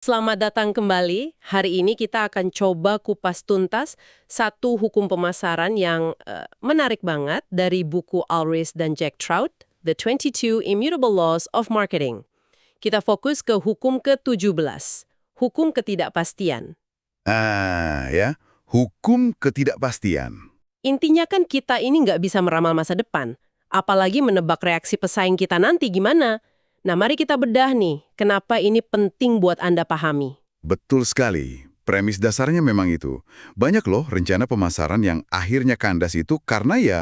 Selamat datang kembali. Hari ini kita akan coba kupas tuntas satu hukum pemasaran yang menarik banget dari buku Ulrich dan Jack Trout, The 22 Immutable Laws of Marketing. Kita fokus ke hukum ke-17, hukum ketidakpastian. Ya, hukum ketidakpastian. Intinya kan kita ini nggak bisa meramal masa depan, apalagi menebak reaksi pesaing kita nanti gimana. Nah, mari kita bedah nih, kenapa ini penting buat Anda pahami. Betul sekali. Premis dasarnya memang itu. Banyak loh rencana pemasaran yang akhirnya kandas itu karena ya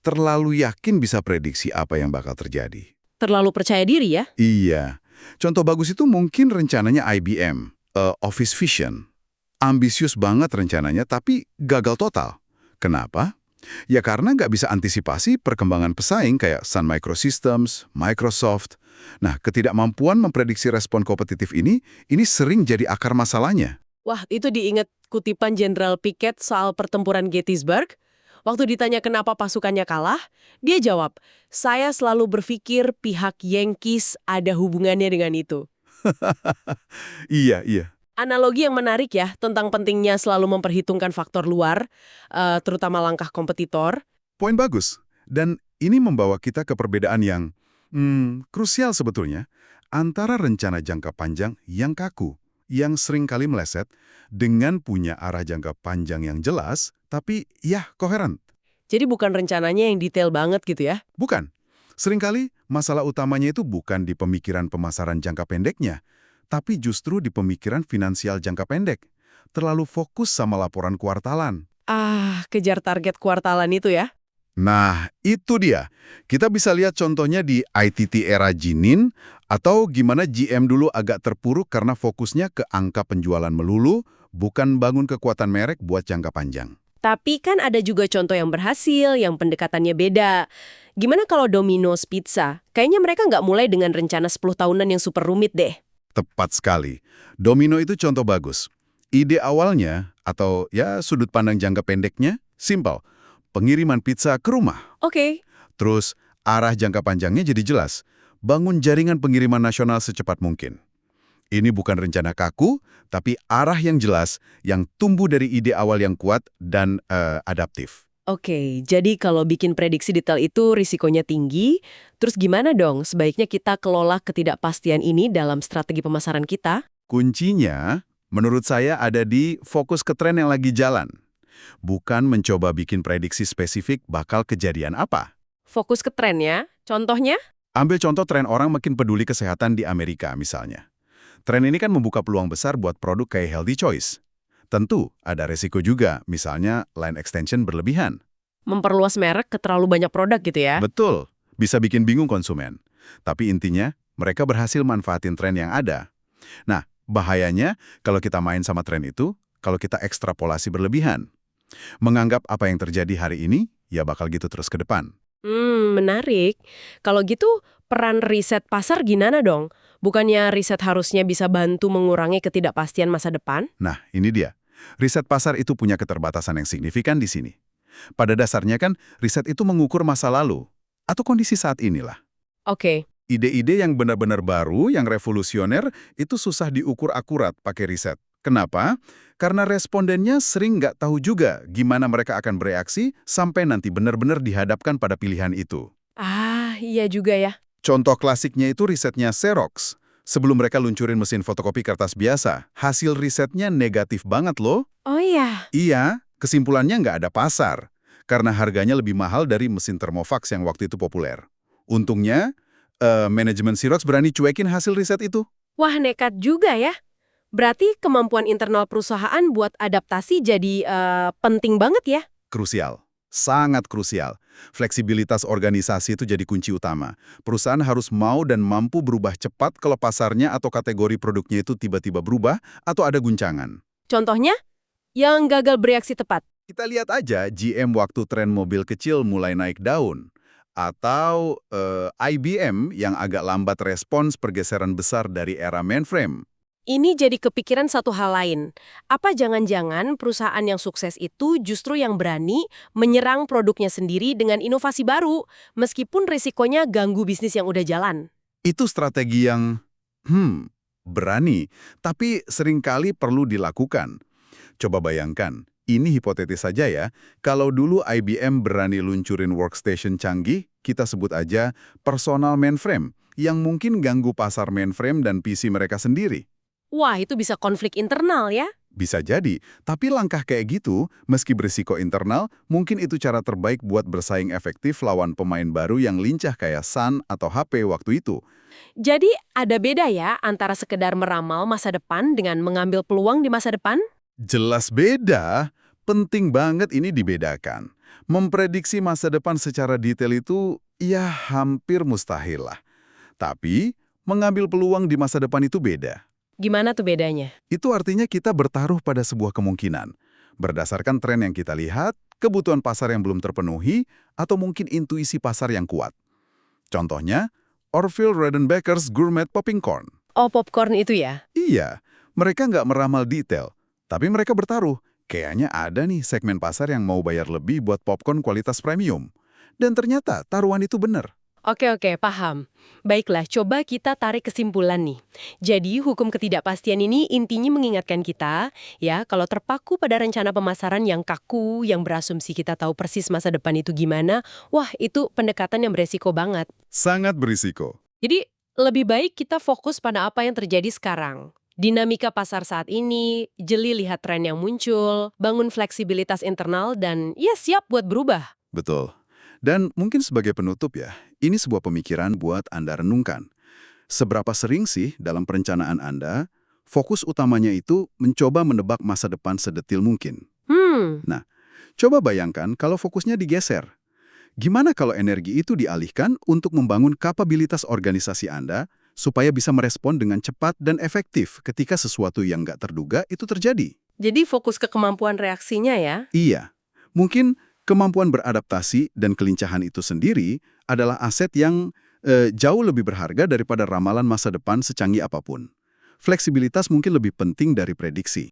terlalu yakin bisa prediksi apa yang bakal terjadi. Terlalu percaya diri ya? Iya. Contoh bagus itu mungkin rencananya IBM, Office Vision. Ambisius banget rencananya tapi gagal total. Kenapa? Ya karena nggak bisa antisipasi perkembangan pesaing kayak Sun Microsystems, Microsoft. Nah, ketidakmampuan memprediksi respon kompetitif ini sering jadi akar masalahnya. Wah, itu diingat kutipan Jenderal Pickett soal pertempuran Gettysburg. Waktu ditanya kenapa pasukannya kalah, dia jawab, saya selalu berpikir pihak Yankees ada hubungannya dengan itu. Iya, iya. Analogi yang menarik ya, tentang pentingnya selalu memperhitungkan faktor luar, terutama langkah kompetitor. Poin bagus. Dan ini membawa kita ke perbedaan yang krusial sebetulnya antara rencana jangka panjang yang kaku, yang sering kali meleset, dengan punya arah jangka panjang yang jelas, tapi ya koheren. Jadi bukan rencananya yang detail banget gitu ya? Bukan. Seringkali masalah utamanya itu bukan di pemikiran pemasaran jangka pendeknya, tapi justru di pemikiran finansial jangka pendek. Terlalu fokus sama laporan kuartalan. Kejar target kuartalan itu ya? Nah, itu dia. Kita bisa lihat contohnya di ITT era Jinin, atau gimana GM dulu agak terpuruk karena fokusnya ke angka penjualan melulu, bukan bangun kekuatan merek buat jangka panjang. Tapi kan ada juga contoh yang berhasil, yang pendekatannya beda. Gimana kalau Domino's Pizza? Kayaknya mereka nggak mulai dengan rencana 10 tahunan yang super rumit deh. Tepat sekali. Domino itu contoh bagus. Ide awalnya, atau ya sudut pandang jangka pendeknya, simpel. Pengiriman pizza ke rumah. Oke. Terus, arah jangka panjangnya jadi jelas. Bangun jaringan pengiriman nasional secepat mungkin. Ini bukan rencana kaku, tapi arah yang jelas yang tumbuh dari ide awal yang kuat dan adaptif. Oke, jadi kalau bikin prediksi detail itu risikonya tinggi, terus gimana dong sebaiknya kita kelola ketidakpastian ini dalam strategi pemasaran kita? Kuncinya, menurut saya ada di fokus ke tren yang lagi jalan. Bukan mencoba bikin prediksi spesifik bakal kejadian apa. Fokus ke tren ya, contohnya? Ambil contoh tren orang makin peduli kesehatan di Amerika misalnya. Tren ini kan membuka peluang besar buat produk kayak Healthy Choice. Tentu, ada resiko juga, misalnya line extension berlebihan. Memperluas merek ke terlalu banyak produk gitu ya? Betul, bisa bikin bingung konsumen. Tapi intinya, mereka berhasil manfaatin tren yang ada. Nah, bahayanya kalau kita main sama tren itu, kalau kita ekstrapolasi berlebihan. Menganggap apa yang terjadi hari ini, ya bakal gitu terus ke depan. Menarik. Kalau gitu, peran riset pasar gimana dong? Bukannya riset harusnya bisa bantu mengurangi ketidakpastian masa depan? Nah, ini dia. Riset pasar itu punya keterbatasan yang signifikan di sini. Pada dasarnya kan, riset itu mengukur masa lalu, atau kondisi saat inilah. Oke. Ide-ide yang benar-benar baru, yang revolusioner, itu susah diukur akurat pakai riset. Kenapa? Karena respondennya sering nggak tahu juga gimana mereka akan bereaksi sampai nanti benar-benar dihadapkan pada pilihan itu. Iya juga ya. Contoh klasiknya itu risetnya Xerox. Sebelum mereka luncurin mesin fotokopi kertas biasa, hasil risetnya negatif banget loh. Oh iya. Iya, kesimpulannya nggak ada pasar. Karena harganya lebih mahal dari mesin Thermofax yang waktu itu populer. Untungnya, manajemen Xerox berani cuekin hasil riset itu. Wah, nekat juga ya. Berarti kemampuan internal perusahaan buat adaptasi jadi penting banget ya? Krusial. Sangat krusial. Fleksibilitas organisasi itu jadi kunci utama. Perusahaan harus mau dan mampu berubah cepat kalau pasarnya atau kategori produknya itu tiba-tiba berubah atau ada guncangan. Contohnya, yang gagal bereaksi tepat. Kita lihat aja GM waktu tren mobil kecil mulai naik daun. Atau IBM yang agak lambat respons pergeseran besar dari era mainframe. Ini jadi kepikiran satu hal lain. Apa jangan-jangan perusahaan yang sukses itu justru yang berani menyerang produknya sendiri dengan inovasi baru, meskipun risikonya ganggu bisnis yang udah jalan? Itu strategi yang, Berani, tapi seringkali perlu dilakukan. Coba bayangkan, ini hipotetis saja ya, kalau dulu IBM berani luncurin workstation canggih, kita sebut aja personal mainframe, yang mungkin ganggu pasar mainframe dan PC mereka sendiri. Wah, itu bisa konflik internal ya? Bisa jadi, tapi langkah kayak gitu, meski berisiko internal, mungkin itu cara terbaik buat bersaing efektif lawan pemain baru yang lincah kayak Sun atau HP waktu itu. Jadi ada beda ya antara sekedar meramal masa depan dengan mengambil peluang di masa depan? Jelas beda, penting banget ini dibedakan. Memprediksi masa depan secara detail itu, ya hampir mustahil lah. Tapi, mengambil peluang di masa depan itu beda. Gimana tuh bedanya? Itu artinya kita bertaruh pada sebuah kemungkinan. Berdasarkan tren yang kita lihat, kebutuhan pasar yang belum terpenuhi, atau mungkin intuisi pasar yang kuat. Contohnya, Orville Redenbacher's Gourmet Popping Corn. Oh, popcorn itu ya? Iya, mereka nggak meramal detail, tapi mereka bertaruh. Kayaknya ada nih segmen pasar yang mau bayar lebih buat popcorn kualitas premium. Dan ternyata taruhan itu benar. Oke, paham. Baiklah, coba kita tarik kesimpulan nih. Jadi, hukum ketidakpastian ini intinya mengingatkan kita, ya, kalau terpaku pada rencana pemasaran yang kaku, yang berasumsi kita tahu persis masa depan itu gimana, wah, itu pendekatan yang beresiko banget. Sangat berisiko. Jadi, lebih baik kita fokus pada apa yang terjadi sekarang. Dinamika pasar saat ini, jeli lihat tren yang muncul, bangun fleksibilitas internal, dan ya siap buat berubah. Betul. Dan mungkin sebagai penutup ya, ini sebuah pemikiran buat Anda renungkan. Seberapa sering sih dalam perencanaan Anda, fokus utamanya itu mencoba menebak masa depan sedetil mungkin? Nah, coba bayangkan kalau fokusnya digeser. Gimana kalau energi itu dialihkan untuk membangun kapabilitas organisasi Anda supaya bisa merespon dengan cepat dan efektif ketika sesuatu yang nggak terduga itu terjadi? Jadi fokus ke kemampuan reaksinya ya? Iya, mungkin kemampuan beradaptasi dan kelincahan itu sendiri adalah aset yang jauh lebih berharga daripada ramalan masa depan secanggih apapun. Fleksibilitas mungkin lebih penting dari prediksi.